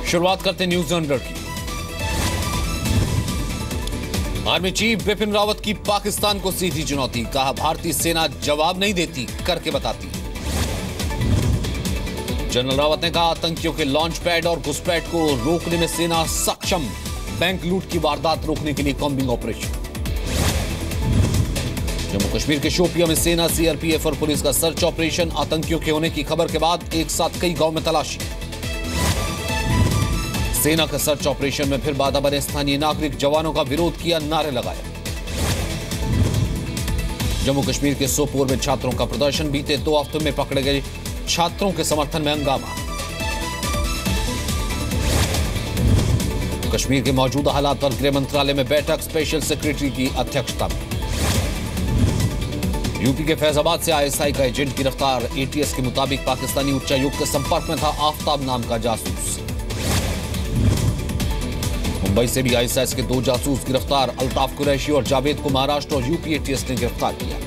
शुरुआत करते news under की। आर्मी चीफ बिपिन रावत की पाकिस्तान को सीधी चुनौती, कहा भारतीय सेना जवाब नहीं देती, करके बताती। जनरल रावत ने कहा आतंकियों के लॉन्च पैड और घुसपैठ को रोकने में सेना सक्षम, बैंक लूट की वारदात रोकने के लिए कॉम्बिंग ऑपरेशन। जम्मू कश्मीर के शोपियां में सेना, सीआरपीएफ और पुलिस का सर्च ऑपरेशन, आतंकियों के होने की खबर के बाद एक साथ कई गांव में तलाशी। सेना का सर्च ऑपरेशन में फिर बाधा बने स्थानीय नागरिक, जवानों का विरोध किया, नारे लगाए। जम्मू कश्मीर के सोपोर में छात्रों का प्रदर्शन, बीते 2 हफ्तों में पकड़े गए छात्रों के समर्थन में हंगामा। कश्मीर के मौजूदा हालात पर गृह मंत्रालय में बैठक, स्पेशल सेक्रेटरी की अध्यक्षता में। यूपी के फैजाबाद से आईएसआई का एजेंट गिरफ्तार, एटीएस के मुताबिक पाकिस्तानी उच्चायुक्त के संपर्क में था आफ्ताब नाम का जासूस। मुंबई से भी आईएसआई के 2 जासूस गिरफ्तार, अल्ताफ कुरैशी और जावेद को महाराष्ट्र और यूपी एटीएस ने गिरफ्तार किया।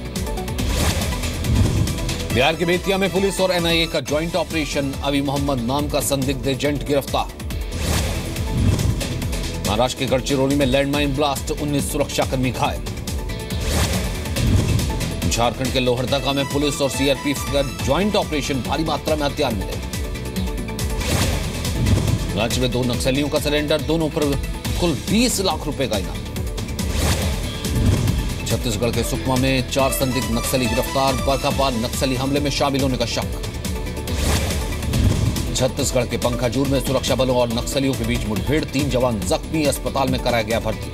बिहार के बेतिया में पुलिस और एनआईए का ज्वाइंट ऑपरेशन, अभी मोहम्मद नाम का संदिग्ध एजेंट गिरफ्तार। महाराष्ट्र के गढ़चिरौली में लैंडमाइन ब्लास्ट, 19 सुरक्षाकर्मी घायल। झारखंड के लोहरदगा में पुलिस और सीआरपीएफ का ज्वाइंट ऑपरेशन, भारी मात्रा में हथियार मिले। राज्य में 2 नक्सलियों का सरेंडर, दोनों पर कुल 20 लाख रुपए का इनाम। छत्तीसगढ़ के सुकमा में 4 संदिग्ध नक्सली गिरफ्तार, बर्कापाल नक्सली हमले में शामिल होने का शक। छत्तीसगढ़ के पंखाजूर में सुरक्षा बलों और नक्सलियों के बीच मुठभेड़, 3 जवान जख्मी, अस्पताल में कराया गया भर्ती।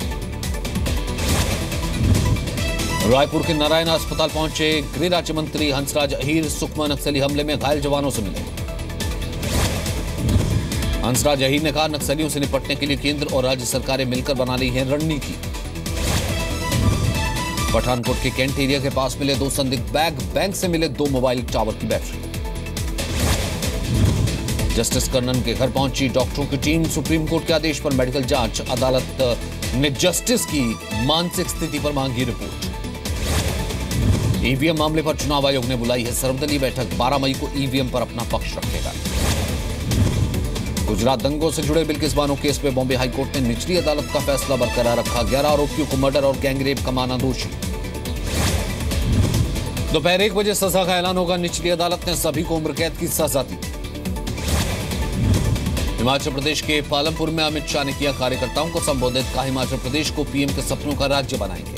रायपुर के नारायण अस्पताल पहुंचे गृह राज्य मंत्री हंसराज अहीर, सुकमा नक्सली हमले में घायल जवानों से मिले। हंसराज अहीर ने कहा नक्सलियों से निपटने के लिए केंद्र और राज्य सरकारें मिलकर बना रही हैं रणनीति। पठानकोट के कैंट एरिया के पास मिले 2 संदिग्ध बैग, बैंक से मिले 2 मोबाइल टावर की बैटरी। जस्टिस कर्नन के घर पहुंची डॉक्टरों की टीम, सुप्रीम कोर्ट के आदेश पर मेडिकल जांच, अदालत ने जस्टिस की मानसिक स्थिति पर मांगी रिपोर्ट। ईवीएम मामले पर चुनाव आयोग ने बुलाई है सर्वदलीय बैठक, 12 मई को ईवीएम पर अपना पक्ष रखेगा। गुजरात दंगों से जुड़े बिल्किस बानो केस में बॉम्बे हाईकोर्ट ने निचली अदालत का फैसला बरकरार रखा, 11 आरोपियों को मर्डर और गैंगरेप का माना दोषी। दोपहर 1 बजे सजा का ऐलान होगा, निचली अदालत ने सभी को उम्र कैद की सजा दी। हिमाचल प्रदेश के पालमपुर में अमित शाह ने किया कार्यकर्ताओं को संबोधित, कहा हिमाचल प्रदेश को पीएम के सपनों का राज्य बनाएंगे।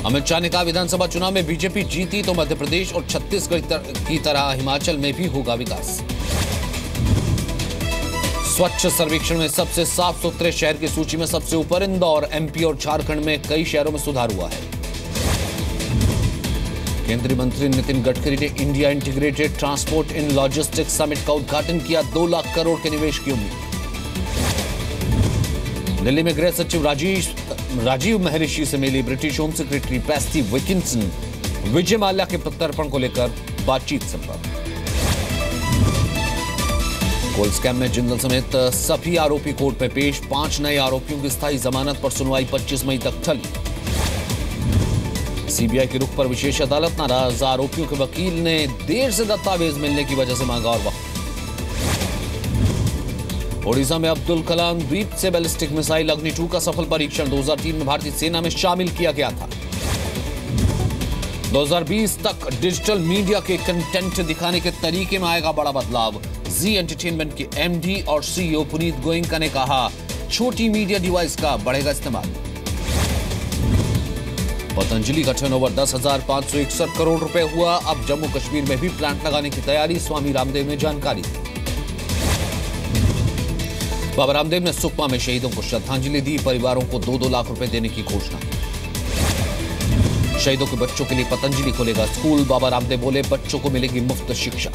अमित शाह ने कहा विधानसभा चुनाव में बीजेपी जीती तो मध्य प्रदेश और छत्तीसगढ़ की तरह हिमाचल में भी होगा विकास। स्वच्छ सर्वेक्षण में सबसे साफ सुथरे शहर की सूची में सबसे ऊपर इंदौर, एमपी और झारखंड में कई शहरों में सुधार हुआ है। केंद्रीय मंत्री नितिन गडकरी ने इंडिया इंटीग्रेटेड ट्रांसपोर्ट इन लॉजिस्टिक्स समिट का उद्घाटन किया, 2 लाख करोड़ के निवेश की उम्मीद। दिल्ली में गृह सचिव राजीव महर्षि से मिली British home secretary Patsy विकिंसन, Vijay Mallya के प्रत्यर्पण को लेकर बातचीत संभव। गोल्ड स्कैम में जिंदल समेत सभी आरोपी कोर्ट में पेश, 5 नए आरोपियों की स्थायी जमानत पर सुनवाई 25 मई तक टली। सीबीआई के रुख पर विशेष अदालत नाराज, आरोपियों के वकील ने देर से दस्तावेज मिलने की वजह से मांगा और वक्त। ओडिशा में अब्दुल कलाम द्वीप से बैलिस्टिक मिसाइल अग्नि 2 का सफल परीक्षण, 2003 में भारतीय सेना में शामिल किया गया था। 2020 तक डिजिटल मीडिया के कंटेंट दिखाने के तरीके में आएगा बड़ा बदलाव। जी एंटरटेनमेंट के एमडी और सीईओ पुनीत गोयनका ने कहा छोटी मीडिया डिवाइस का बढ़ेगा इस्तेमाल। पतंजलि का टर्नओवर 10,561 करोड़ रुपए हुआ, अब जम्मू कश्मीर में भी प्लांट लगाने की तैयारी, स्वामी रामदेव ने जानकारी दी। बाबा रामदेव ने सुकमा में शहीदों को श्रद्धांजलि दी, परिवारों को 2-2 लाख रुपए देने की घोषणा की। शहीदों के बच्चों के लिए पतंजलि खोलेगा स्कूल, बाबा रामदेव बोले बच्चों को मिलेगी मुफ्त शिक्षा।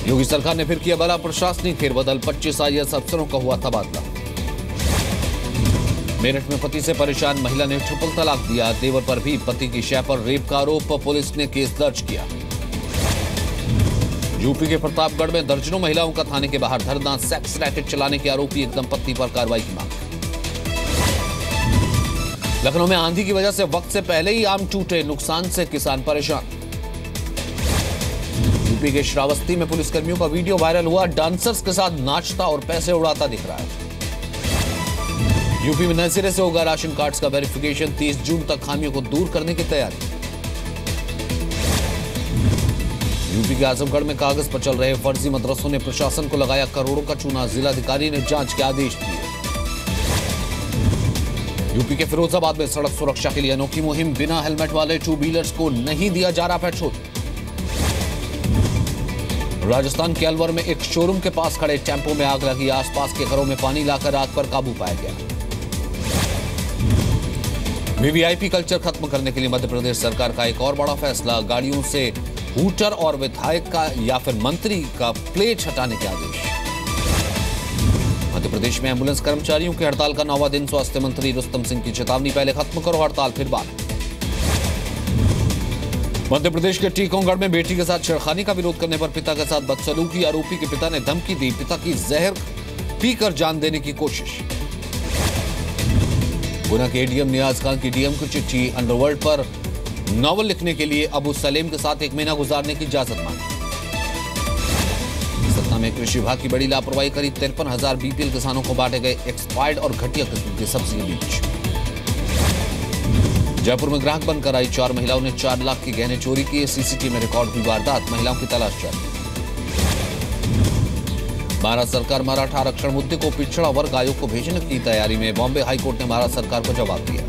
योगी सरकार ने फिर किया बड़ा प्रशासनिक फेरबदल, 25 आईएएस अफसरों का हुआ तबादला। मेरठ में पति से परेशान महिला ने ट्रिपल तलाक दिया, देवर पर भी पति की शय पर रेप का आरोप, पुलिस ने केस दर्ज किया। यूपी के प्रतापगढ़ में दर्जनों महिलाओं का थाने के बाहर धरना, सेक्स रैकेट चलाने के आरोपी एक दंपत्ति पर कार्रवाई की मांग। लखनऊ में आंधी की वजह से वक्त से पहले ही आम टूटे, नुकसान से किसान परेशान। यूपी के श्रावस्ती में पुलिसकर्मियों का वीडियो वायरल हुआ। डांसर्स के साथ नाचता और पैसे उड़ाता दिख रहा है। यूपी में नए सिरे से होगा राशन कार्ड्स का वेरिफिकेशन। 30 जून तक खामियों को दूर करने की तैयारी। यूपी के आजमगढ़ में कागज पर चल रहे फर्जी मदरसों ने प्रशासन को लगाया करोड़ों का चूना। जिलाधिकारी ने जांच के आदेश दिए। यूपी के फिरोजाबाद में सड़क सुरक्षा के लिए अनोखी मुहिम। बिना हेलमेट वाले टू व्हीलर्स को नहीं दिया जा रहा पेट्रोल। राजस्थान के अलवर में एक शोरूम के पास खड़े टेम्पो में आग लगी। आसपास के घरों में पानी लाकर आग पर काबू पाया गया। वीवीआईपी कल्चर खत्म करने के लिए मध्य प्रदेश सरकार का एक और बड़ा फैसला। गाड़ियों से हूटर और विधायक का या फिर मंत्री का प्लेट हटाने के आदेश। मध्य प्रदेश में एम्बुलेंस कर्मचारियों की हड़ताल का 9वां दिन। स्वास्थ्य मंत्री रुस्तम सिंह की चेतावनी, पहले खत्म करो हड़ताल फिर बात। मध्य प्रदेश के टीकमगढ़ में बेटी के साथ छेड़खानी का विरोध करने पर पिता के साथ बदसलूकी। आरोपी के पिता ने धमकी दी, पिता की जहर पीकर जान देने की कोशिश। गुना के एडीएम नियाज खान की डीएम को चिट्ठी। अंडरवर्ल्ड पर नॉवल लिखने के लिए अबू सलेम के साथ 1 महीना गुजारने की इजाजत मांगी। सतना में कृषि विभाग की बड़ी लापरवाही। करीब 53,000 बीपीएल किसानों को बांटे गए एक्सपायर्ड और घटिया किस्म के सब्जी बीज। जयपुर में ग्राहक बनकर आई 4 महिलाओं ने 4 लाख के गहने चोरी किए। सीसीटीवी में रिकॉर्ड हुई वारदात। महिलाओं की तलाश जारी। महाराष्ट्र सरकार मराठा आरक्षण मुद्दे को पिछड़ा वर्ग आयोग को भेजने की तैयारी में। बॉम्बे हाईकोर्ट ने महाराष्ट्र सरकार को जवाब दिया।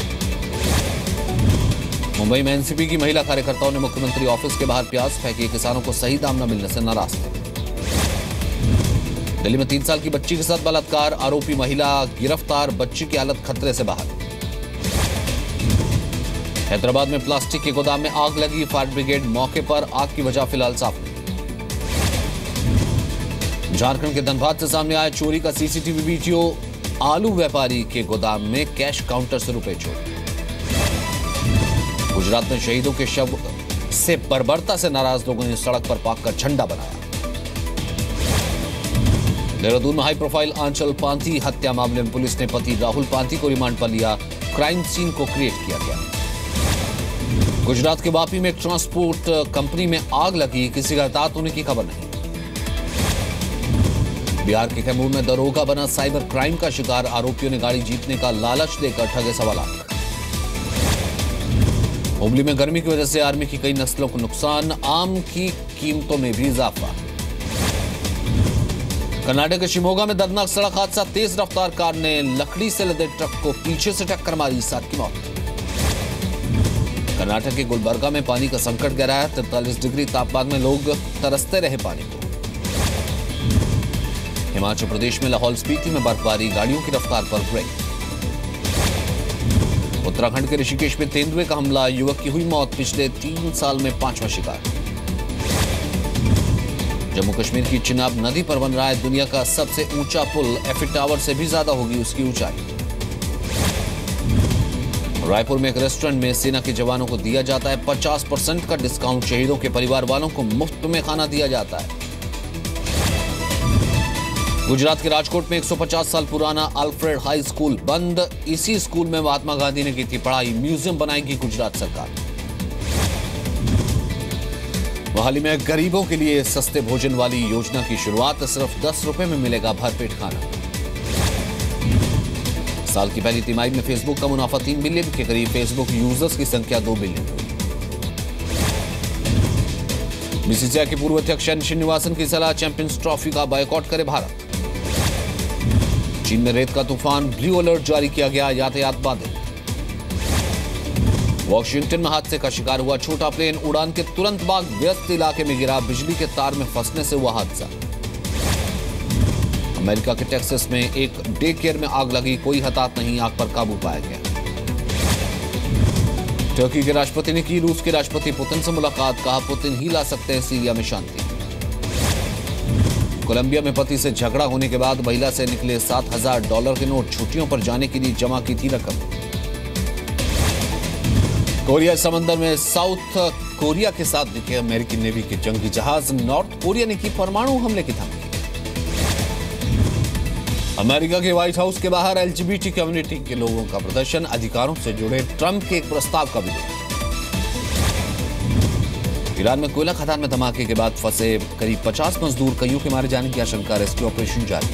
मुंबई में एनसीपी की महिला कार्यकर्ताओं ने मुख्यमंत्री ऑफिस के बाहर प्याज फेंकी। किसानों को सही दाम न मिलने से नाराज थे। दिल्ली में 3 साल की बच्ची के साथ बलात्कार। आरोपी महिला गिरफ्तार। बच्ची की हालत खतरे से बाहर। हैदराबाद में प्लास्टिक के गोदाम में आग लगी। फायर ब्रिगेड मौके पर। आग की वजह फिलहाल साफ नहीं। झारखंड के धनबाद से सामने आया चोरी का सीसीटीवी वीडियो। आलू व्यापारी के गोदाम में कैश काउंटर से रुपए चोरी। गुजरात में शहीदों के शव से बर्बरता से नाराज लोगों ने सड़क पर पाक कर झंडा बनाया। देहरादून में हाई प्रोफाइल आंचल पांथी हत्या मामले में पुलिस ने पति राहुल पांथी को रिमांड पर लिया। क्राइम सीन को क्रिएट किया गया। गुजरात के वापी में एक ट्रांसपोर्ट कंपनी में आग लगी। किसी का हताहत होने की खबर नहीं। बिहार के कैमूर में दरोगा बना साइबर क्राइम का शिकार। आरोपियों ने गाड़ी जीतने का लालच देकर ठगे 1.25 लाख। हुबली में गर्मी की वजह से आर्मी की कई नस्लों को नुकसान। आम की कीमतों में भी इजाफा। कर्नाटक के शिमोगा में दर्दनाक सड़क हादसा। तेज रफ्तार कार ने लकड़ी से लदे ट्रक को पीछे से टक्कर मारी। 7 की मौत। कर्नाटक के गुलबर्गा में पानी का संकट गहरा है। 43 डिग्री तापमान में लोग तरसते रहे पानी को। हिमाचल प्रदेश में लाहौल स्पीति में बर्फबारी। गाड़ियों की रफ्तार पर ब्रेक। उत्तराखंड के ऋषिकेश में तेंदुए का हमला। युवक की हुई मौत। पिछले 3 साल में 5वां शिकार। जम्मू कश्मीर की चिनाब नदी पर बन रहा है दुनिया का सबसे ऊंचा पुल। एफिल टावर से भी ज्यादा होगी उसकी ऊंचाई। रायपुर में एक रेस्टोरेंट में सेना के जवानों को दिया जाता है 50% का डिस्काउंट। शहीदों के परिवार वालों को मुफ्त में खाना दिया जाता है। गुजरात के राजकोट में 150 साल पुराना अल्फ्रेड हाई स्कूल बंद। इसी स्कूल में महात्मा गांधी ने की थी पढ़ाई। म्यूजियम बनाएगी गुजरात सरकार। मोहाली में गरीबों के लिए सस्ते भोजन वाली योजना की शुरुआत। सिर्फ 10 रुपए में मिलेगा भरपेट खाना। साल की पहली तिमाही में फेसबुक का मुनाफा 3 बिलियन के करीब। फेसबुक यूजर्स की संख्या 2 बिलियन हुई। बीसीसीआई के पूर्व अध्यक्ष एन श्रीनिवासन की सलाह, चैंपियंस ट्रॉफी का बायकॉट करे भारत। चीन में रेत का तूफान। ब्लू अलर्ट जारी किया गया। यातायात बाधित। वॉशिंगटन में हादसे का शिकार हुआ छोटा प्लेन। उड़ान के तुरंत बाद व्यस्त इलाके में गिरा। बिजली के तार में फंसने से हुआ हादसा। अमेरिका के टेक्सास में एक डे केयर में आग लगी। कोई हताहत नहीं। आग पर काबू पाया गया। टर्की के राष्ट्रपति ने की रूस के राष्ट्रपति पुतिन से मुलाकात। कहा पुतिन ही ला सकते हैं सीरिया में शांति। कोलंबिया में पति से झगड़ा होने के बाद महिला से निकले $7,000 के नोट। छुट्टियों पर जाने के लिए जमा की थी रकम। कोरिया समंदर में साउथ कोरिया के साथ दिखे अमेरिकी नेवी के जंगी जहाज। नॉर्थ कोरिया ने की परमाणु हमले की धमकी। अमेरिका के व्हाइट हाउस के बाहर एलजीबीटी कम्युनिटी के लोगों का प्रदर्शन। अधिकारों से जुड़े ट्रंप के एक प्रस्ताव का विरोध। ईरान में कोयला खदान में धमाके के बाद फंसे करीब 50 मजदूर, कईयों के मारे जाने की आशंका, रेस्क्यू ऑपरेशन जारी।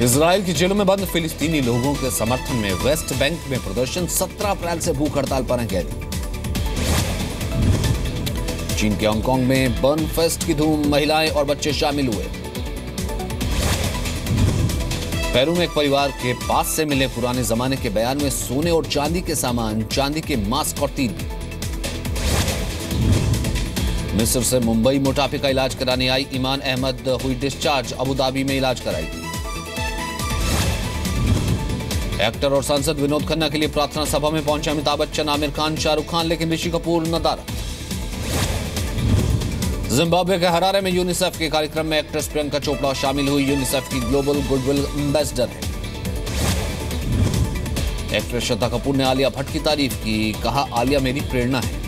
इजराइल की जेलों में बंद फिलिस्तीनी लोगों के समर्थन में वेस्ट बैंक में प्रदर्शन, 17 अप्रैल से भूख हड़ताल पर हैं कैदी। चीन के हांगकांग में बर्न फेस्ट की धूम, महिलाएं और बच्चे शामिल हुए। पेरू में एक परिवार के पास से मिले पुराने जमाने के बयान में सोने और चांदी के सामान, चांदी के मास्क और तीर। मिस्र से मुंबई मोटापे का इलाज कराने आई ईमान अहमद हुई डिस्चार्ज, अबू धाबी में इलाज कराई। एक्टर और सांसद विनोद खन्ना के लिए प्रार्थना सभा में पहुंचे अमिताभ बच्चन, आमिर खान, शाहरुख खान, लेकिन ऋषि कपूर नदारा। जिम्बाब्वे के हरारे में यूनिसेफ के कार्यक्रम में एक्ट्रेस प्रियंका चोपड़ा शामिल हुई, यूनिसेफ की ग्लोबल गुडविल एम्बेसडर है। एक्ट्रेस श्रद्धा कपूर ने आलिया भट्ट की तारीफ की, कहा आलिया मेरी प्रेरणा है।